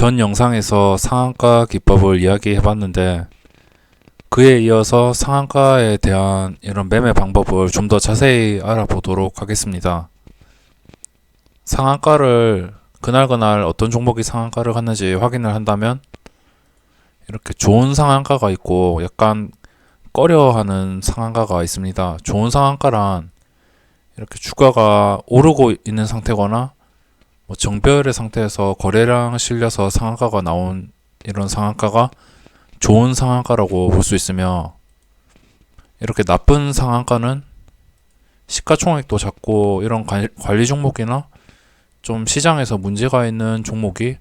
전 영상에서 상한가 기법을 이야기해봤는데 그에 이어서 상한가에 대한 이런 매매 방법을 좀 더 자세히 알아보도록 하겠습니다. 상한가를 그날그날 어떤 종목이 상한가를 갔는지 확인을 한다면 이렇게 좋은 상한가가 있고 약간 꺼려하는 상한가가 있습니다. 좋은 상한가란 이렇게 주가가 오르고 있는 상태거나 정배열의 상태에서 거래량 실려서 상한가가 나온 이런 상한가가 좋은 상한가라고 볼 수 있으며, 이렇게 나쁜 상한가는 시가총액도 작고 이런 관리 종목이나 좀 시장에서 문제가 있는 종목이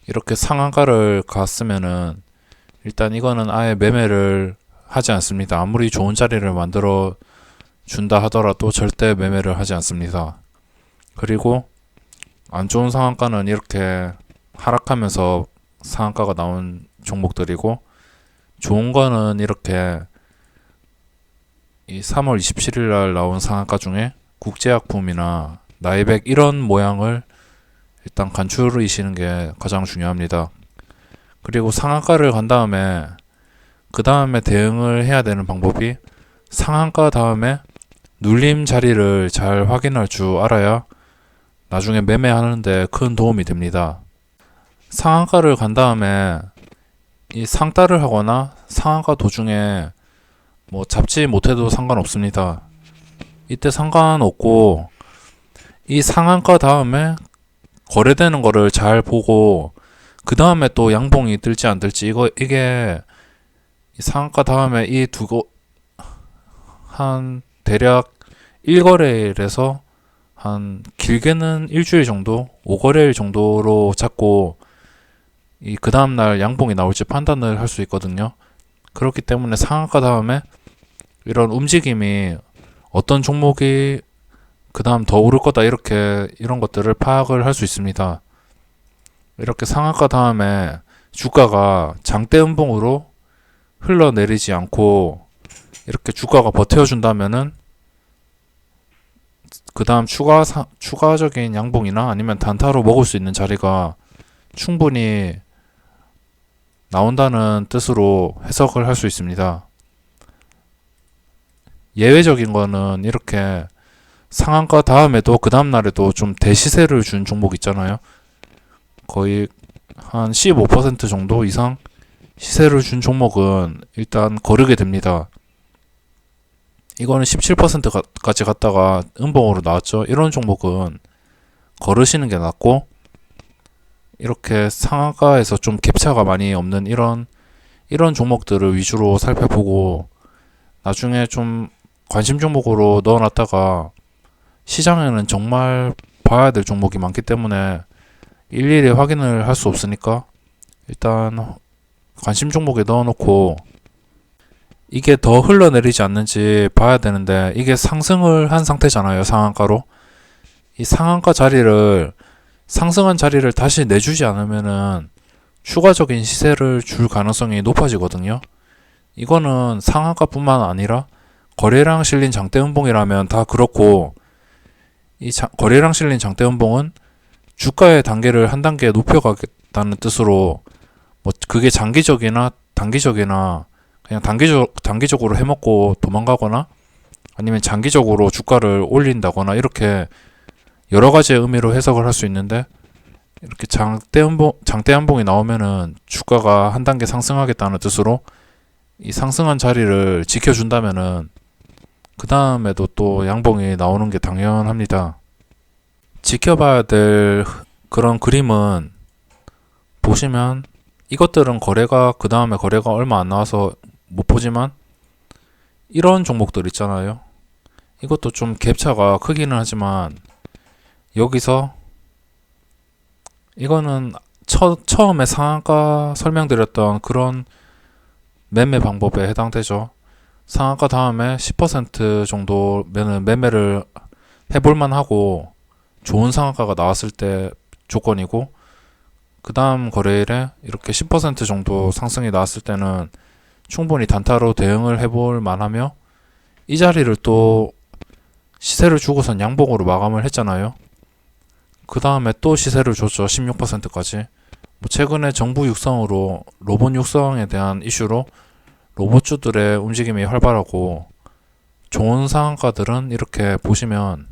이렇게 상한가를 갔으면은 일단 이거는 아예 매매를 하지 않습니다. 아무리 좋은 자리를 만들어 준다 하더라도 절대 매매를 하지 않습니다. 그리고 안 좋은 상한가는 이렇게 하락하면서 상한가가 나온 종목들이고, 좋은 거는 이렇게 이 3월 27일 날 나온 상한가 중에 국제약품이나 나이백 이런 모양을 일단 간추리시는 게 가장 중요합니다. 그리고 상한가를 간 다음에 그 다음에 대응을 해야 되는 방법이 상한가 다음에 눌림 자리를 잘 확인할 줄 알아야 나중에 매매하는데 큰 도움이 됩니다. 상한가를 간 다음에 이 상따를 하거나 상한가 도중에 잡지 못해도 상관없습니다. 이때 상관없고, 이 상한가 다음에 거래되는 거를 잘 보고 그 다음에 또 양봉이 뜰지 안 뜰지, 이게 상한가 다음에 이 한 대략 1거래일에서 한 길게는 일주일 정도, 5거래일 정도로 잡고 그 다음날 양봉이 나올지 판단을 할 수 있거든요. 그렇기 때문에 상한가 다음에 이런 움직임이 어떤 종목이 그 다음 더 오를 거다, 이런 것들을 파악을 할 수 있습니다. 이렇게 상한가 다음에 주가가 장대 음봉으로 흘러내리지 않고 이렇게 주가가 버텨준다면은 그 다음 추가적인 양봉이나 아니면 단타로 먹을 수 있는 자리가 충분히 나온다는 뜻으로 해석을 할 수 있습니다. 예외적인 거는 이렇게 상한가 다음에도 그 다음날에도 좀 대시세를 준 종목 있잖아요. 거의 한 15% 정도 이상 시세를 준 종목은 일단 거르게 됩니다. 이거는 17%까지 갔다가 음봉으로 나왔죠. 이런 종목은 거르시는 게 낫고, 이렇게 상한가에서 좀 갭차가 많이 없는 이런 종목들을 위주로 살펴보고 나중에 좀 관심 종목으로 넣어놨다가 시장에는 정말 봐야 될 종목이 많기 때문에 일일이 확인을 할 수 없으니까 일단 관심 종목에 넣어놓고 이게 더 흘러내리지 않는지 봐야 되는데, 이게 상승을 한 상태잖아요. 상한가로 이 상승한 자리를 다시 내주지 않으면은 추가적인 시세를 줄 가능성이 높아지거든요. 이거는 상한가뿐만 아니라 거래량 실린 장대 음봉이라면 다 그렇고, 거래량 실린 장대 음봉은 주가의 단계를 한 단계 높여가겠다는 뜻으로 그게 장기적이나 단기적이나 그냥 단기적으로 해먹고 도망가거나 아니면 장기적으로 주가를 올린다거나 이렇게 여러 가지의 의미로 해석을 할 수 있는데, 이렇게 장대 음봉이 나오면은 주가가 한 단계 상승하겠다는 뜻으로 이 상승한 자리를 지켜준다면은 그 다음에도 또 양봉이 나오는 게 당연합니다. 지켜봐야 될 그런 그림은 보시면, 이것들은 그 다음에 거래가 얼마 안 나와서 못 보지만 이런 종목들 있잖아요. 이것도 좀 갭차가 크기는 하지만 여기서 이거는 처음에 상한가 설명드렸던 그런 매매 방법에 해당되죠. 상한가 다음에 10% 정도면은 매매를 해볼만 하고 좋은 상한가가 나왔을 때 조건이고, 그 다음 거래일에 이렇게 10% 정도 상승이 나왔을 때는 충분히 단타로 대응을 해볼 만하며, 이 자리를 또 시세를 주고선 양봉으로 마감을 했잖아요. 그 다음에 또 시세를 줬죠. 16%까지. 뭐 최근에 정부 육성으로 로봇 육성에 대한 이슈로 로봇주들의 움직임이 활발하고 좋은 상한가들은 이렇게 보시면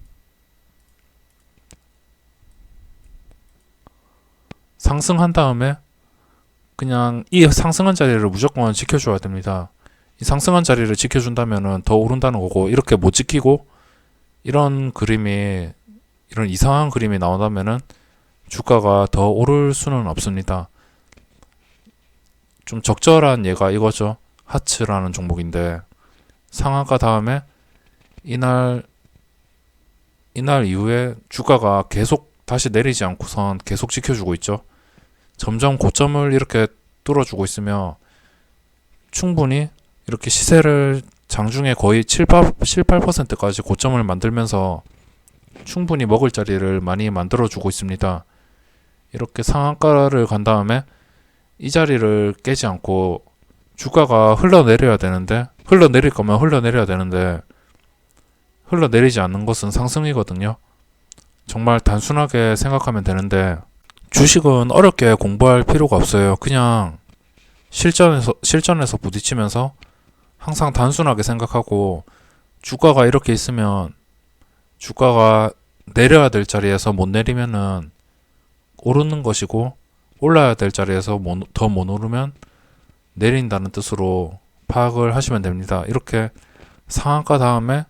상승한 다음에 그냥 이 상승한 자리를 무조건 지켜줘야 됩니다. 이 상승한 자리를 지켜준다면 더 오른다는 거고, 이렇게 못 지키고 이런 이상한 그림이 나온다면은 주가가 더 오를 수는 없습니다. 좀 적절한 예가 이거죠. 하츠라는 종목인데 상한가 다음에 이날 이후에 주가가 계속 다시 내리지 않고선 계속 지켜주고 있죠. 점점 고점을 이렇게 뚫어주고 있으며 충분히 이렇게 시세를 장중에 거의 7, 8%까지 고점을 만들면서 충분히 먹을 자리를 많이 만들어주고 있습니다. 이렇게 상한가를 간 다음에 이 자리를 깨지 않고 주가가 흘러내릴 거면 흘러내려야 되는데 흘러내리지 않는 것은 상승이거든요. 정말 단순하게 생각하면 되는데 주식은 어렵게 공부할 필요가 없어요. 그냥 실전에서 부딪히면서 항상 단순하게 생각하고 주가가 이렇게 있으면 주가가 내려야 될 자리에서 못 내리면은 오르는 것이고 올라야 될 자리에서 더 못 오르면 내린다는 뜻으로 파악을 하시면 됩니다. 이렇게 상한가 다음에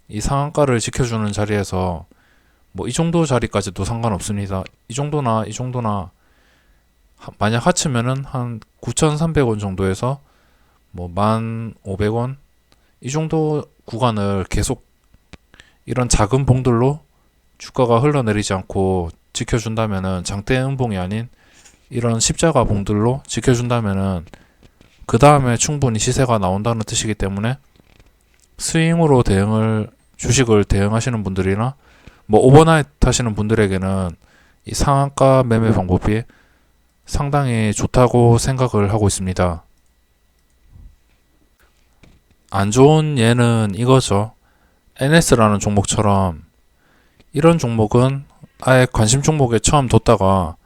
이 상한가를 지켜주는 자리에서 뭐 이 정도 자리까지도 상관없습니다. 이 정도나 만약 하치면은 한 9,300원 정도에서 뭐 1,500원 이 정도 구간을 계속 이런 작은 봉들로 주가가 흘러내리지 않고 지켜준다면은 장대 음봉이 아닌 이런 십자가 봉들로 지켜준다면은 그 다음에 충분히 시세가 나온다는 뜻이기 때문에 스윙으로 주식을 대응하시는 분들이나 뭐 오버나잇 하시는 분들에게는 이 상한가 매매 방법이 상당히 좋다고 생각을 하고 있습니다. 안 좋은 예는 이거죠. NS라는 종목처럼 이런 종목은 아예 관심 종목에 처음 뒀다가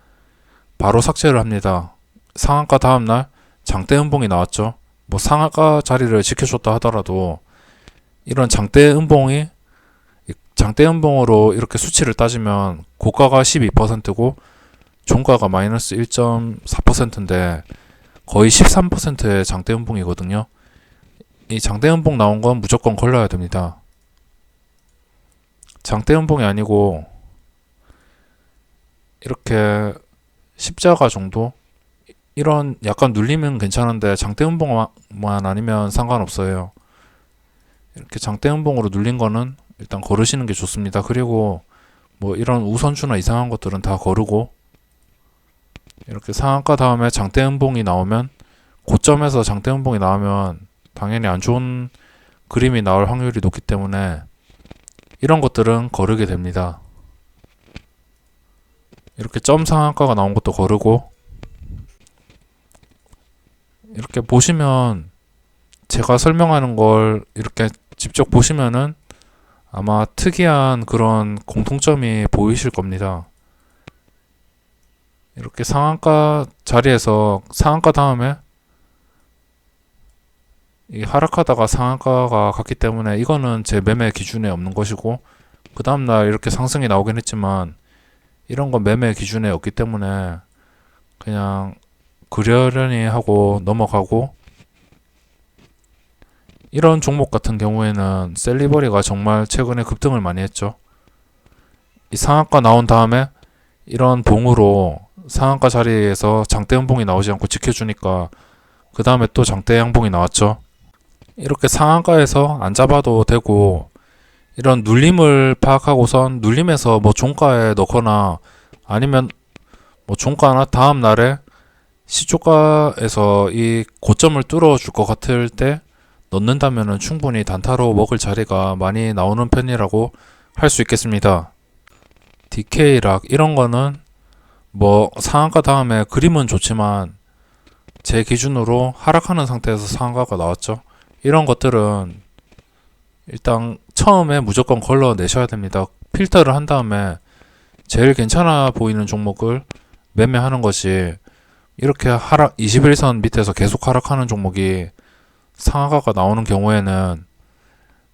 바로 삭제를 합니다. 상한가 다음날 장대 음봉이 나왔죠. 뭐 상한가 자리를 지켜줬다 하더라도 이런 장대 음봉으로 이렇게 수치를 따지면 고가가 12%고 종가가 마이너스 1.4%인데 거의 13%의 장대 음봉이거든요. 이 장대 음봉 나온 건 무조건 걸러야 됩니다. 장대 음봉이 아니고 이렇게 십자가 정도 이런 약간 눌리면 괜찮은데 장대 음봉만 아니면 상관없어요. 이렇게 장대 음봉으로 눌린 거는 일단 거르시는 게 좋습니다. 그리고 뭐 이런 우선주나 이상한 것들은 다 거르고 이렇게 상한가 다음에 장대 음봉이 나오면 고점에서 장대 음봉이 나오면 당연히 안 좋은 그림이 나올 확률이 높기 때문에 이런 것들은 거르게 됩니다. 이렇게 점 상한가가 나온 것도 거르고 이렇게 보시면 제가 설명하는 걸 이렇게 직접 보시면은 아마 특이한 그런 공통점이 보이실 겁니다. 이렇게 상한가 자리에서 상한가 다음에 이 하락하다가 상한가가 갔기 때문에 이거는 제 매매 기준에 없는 것이고 그 다음날 이렇게 상승이 나오긴 했지만 이런 건 매매 기준에 없기 때문에 그냥 그러려니 하고 넘어가고 이런 종목 같은 경우에는 셀리버리가 정말 최근에 급등을 많이 했죠. 이 상한가 나온 다음에 이런 봉으로 상한가 자리에서 장대 음봉이 나오지 않고 지켜주니까 그 다음에 또 장대 양봉이 나왔죠. 이렇게 상한가에서 안 잡아도 되고 이런 눌림을 파악하고선 눌림에서 뭐 종가에 넣거나 아니면 뭐 종가나 다음 날에 시초가에서 이 고점을 뚫어줄 것 같을 때 넣는다면 충분히 단타로 먹을 자리가 많이 나오는 편이라고 할 수 있겠습니다. DK락 이런 거는 뭐 상한가 다음에 그림은 좋지만 제 기준으로 하락하는 상태에서 상한가가 나왔죠. 이런 것들은 일단 처음에 무조건 걸러내셔야 됩니다. 필터를 한 다음에 제일 괜찮아 보이는 종목을 매매하는 것이 이렇게 하락 21선 밑에서 계속 하락하는 종목이 상한가가 나오는 경우에는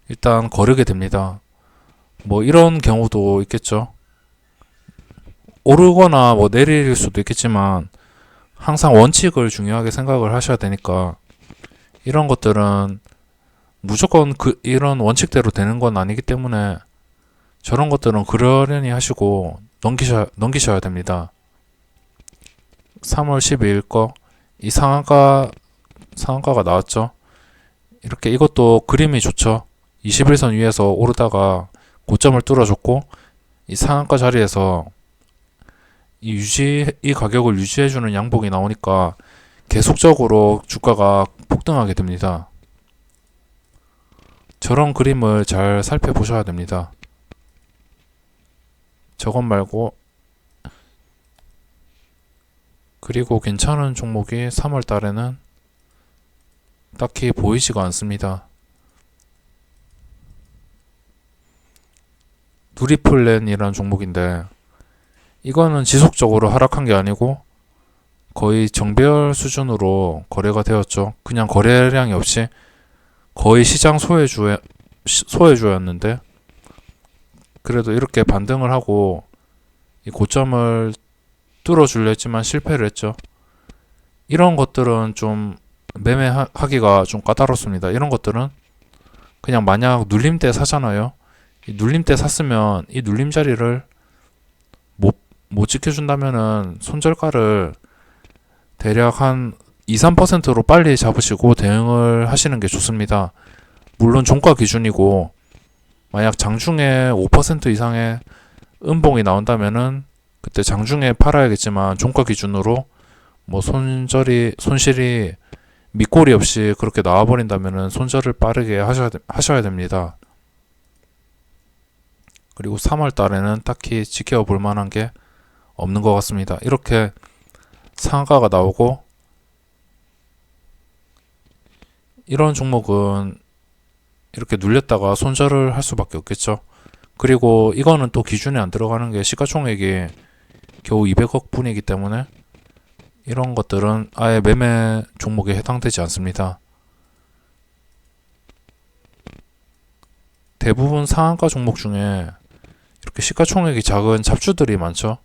일단 거르게 됩니다. 뭐 이런 경우도 있겠죠. 오르거나 뭐 내릴 수도 있겠지만 항상 원칙을 중요하게 생각을 하셔야 되니까 이런 것들은 무조건 이런 원칙대로 되는 건 아니기 때문에 저런 것들은 그러려니 하시고 넘기셔야 됩니다. 3월 12일 거 이 상한가가 나왔죠. 이렇게 이것도 그림이 좋죠. 21선 위에서 오르다가 고점을 뚫어줬고 이 상한가 자리에서 이 가격을 유지해주는 양봉이 나오니까 계속적으로 주가가 폭등하게 됩니다. 저런 그림을 잘 살펴보셔야 됩니다. 저것 말고 그리고 괜찮은 종목이 3월 달에는 딱히 보이지가 않습니다. 누리플랜이라는 종목인데 이거는 지속적으로 하락한 게 아니고 거의 정배열 수준으로 거래가 되었죠. 그냥 거래량이 없이 거의 시장 소외주였는데 그래도 이렇게 반등을 하고 이 고점을 뚫어주려 했지만 실패를 했죠. 이런 것들은 좀 매매하기가 좀 까다롭습니다. 이런 것들은 그냥 만약 눌림 때 사잖아요. 이 눌림 때 샀으면 이 눌림 자리를 못 지켜준다면은 손절가를 대략 한 2~3%로 빨리 잡으시고 대응을 하시는 게 좋습니다. 물론 종가 기준이고 만약 장중에 5% 이상의 음봉이 나온다면은 그때 장중에 팔아야겠지만 종가 기준으로 뭐 손실이 밑꼬리 없이 그렇게 나와버린다면은 손절을 빠르게 하셔야 됩니다. 그리고 3월 달에는 딱히 지켜볼 만한 게 없는 것 같습니다. 이렇게 상한가가 나오고 이런 종목은 이렇게 눌렸다가 손절을 할 수밖에 없겠죠. 그리고 이거는 또 기준에 안 들어가는 게 시가총액이 겨우 200억 분이기 때문에 이런 것들은 아예 매매 종목에 해당되지 않습니다. 대부분 상한가 종목 중에 이렇게 시가총액이 작은 잡주들이 많죠.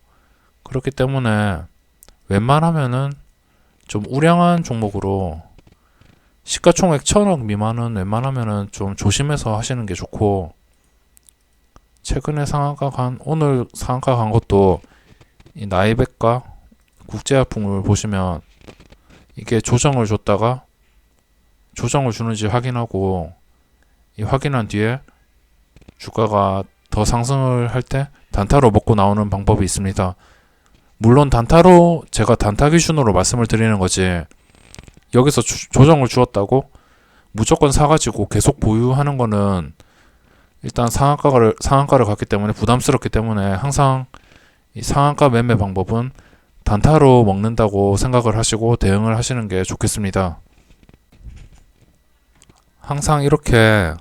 그렇기 때문에 웬만하면은 좀 우량한 종목으로 시가총액 1000억 미만은 웬만하면은 좀 조심해서 하시는 게 좋고 최근에 오늘 상한가 간 것도 이 나이백과 국제화풍을 보시면 이게 조정을 줬다가 조정을 주는지 확인하고 이 확인한 뒤에 주가가 더 상승을 할 때 단타로 먹고 나오는 방법이 있습니다. 물론 제가 단타 기준으로 말씀을 드리는 거지 여기서 조정을 주었다고 무조건 사가지고 계속 보유하는 거는 일단 상한가를 갔기 때문에 부담스럽기 때문에 항상 이 상한가 매매 방법은 단타로 먹는다고 생각을 하시고 대응을 하시는 게 좋겠습니다. 항상 이렇게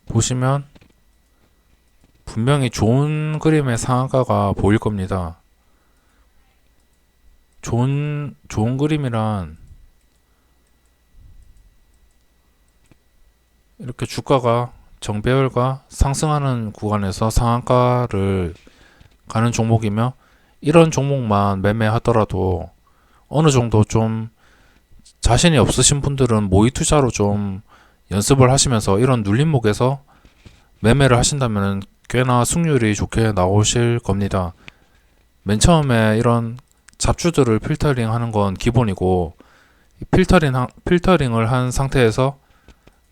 보시면 분명히 좋은 그림의 상한가가 보일 겁니다. 좋은 그림이란 이렇게 주가가 정배열과 상승하는 구간에서 상한가를 가는 종목이며 이런 종목만 매매하더라도 어느 정도 좀 자신이 없으신 분들은 모의 투자로 좀 연습을 하시면서 이런 눌림목에서 매매를 하신다면 꽤나 승률이 좋게 나오실 겁니다. 맨 처음에 이런 잡주들을 필터링 하는 건 기본이고 필터링을 한 상태에서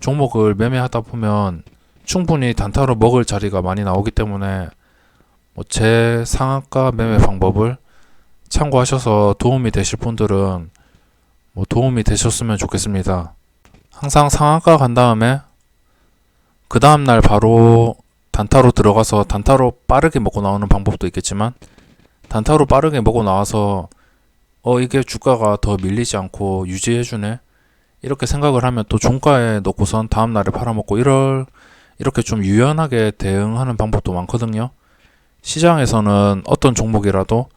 종목을 매매하다 보면 충분히 단타로 먹을 자리가 많이 나오기 때문에 제 상한가 매매 방법을 참고하셔서 도움이 되실 분들은 도움이 되셨으면 좋겠습니다. 항상 상한가 간 다음에 그 다음날 바로 단타로 들어가서 단타로 빠르게 먹고 나오는 방법도 있겠지만 단타로 빠르게 먹고 나와서 이게 주가가 더 밀리지 않고 유지해주네 이렇게 생각을 하면 또 종가에 넣고선 다음날에 팔아먹고 이렇게 좀 유연하게 대응하는 방법도 많거든요. 시장에서는 어떤 종목이라도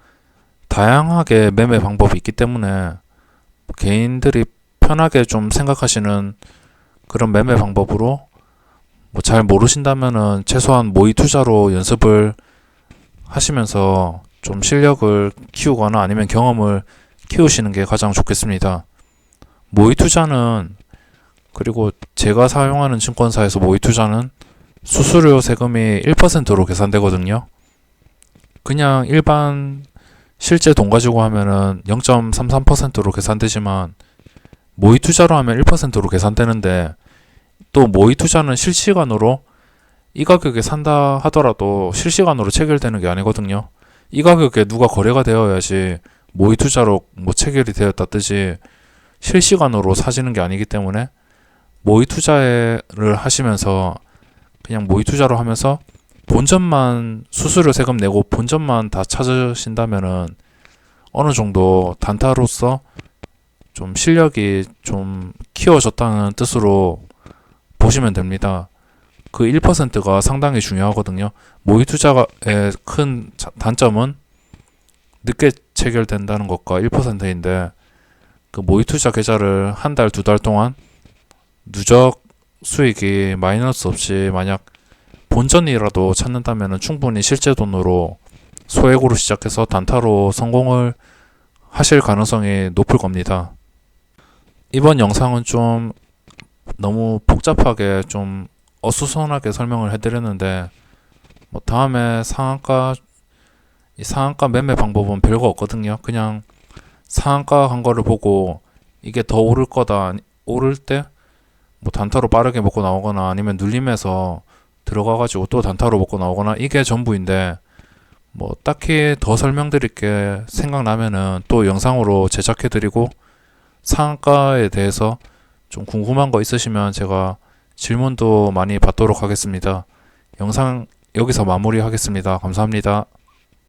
다양하게 매매 방법이 있기 때문에 개인들이 편하게 좀 생각하시는 그런 매매 방법으로 뭐 잘 모르신다면은 최소한 모의 투자로 연습을 하시면서 좀 실력을 키우거나 아니면 경험을 키우시는 게 가장 좋겠습니다. 모의 투자는 그리고 제가 사용하는 증권사에서 모의 투자는 수수료 세금이 1%로 계산되거든요. 그냥 일반 실제 돈 가지고 하면은 0.33%로 계산되지만 모의 투자로 하면 1%로 계산되는데 또 모의 투자는 실시간으로 이 가격에 산다 하더라도 실시간으로 체결되는 게 아니거든요. 이 가격에 누가 거래가 되어야지 모의 투자로 뭐 체결이 되었다 뜨지 실시간으로 사지는 게 아니기 때문에 모의 투자를 하시면서 그냥 모의 투자로 하면서 본전만 수수료 세금 내고 본전만 다 찾으신다면은 어느 정도 단타로서 좀 실력이 좀 키워졌다는 뜻으로 보시면 됩니다. 그 1%가 상당히 중요하거든요. 모의 투자의 큰 단점은 늦게 체결된다는 것과 1%인데 그 모의 투자 계좌를 한 달, 두 달 동안 누적 수익이 마이너스 없이 만약 본전이라도 찾는다면 충분히 실제 돈으로 소액으로 시작해서 단타로 성공을 하실 가능성이 높을 겁니다. 이번 영상은 좀 너무 복잡하게 좀 어수선하게 설명을 해드렸는데 뭐 다음에 상한가 매매 방법은 별거 없거든요. 그냥 상한가 한 거를 보고 이게 더 오를 거다 오를 때 뭐 단타로 빠르게 먹고 나오거나 아니면 눌림에서 들어가가지고 또 단타로 먹고 나오거나 이게 전부인데 뭐 딱히 더 설명드릴 게 생각나면은 또 영상으로 제작해드리고 상한가에 대해서 좀 궁금한 거 있으시면 제가 질문도 많이 받도록 하겠습니다. 영상 여기서 마무리하겠습니다. 감사합니다.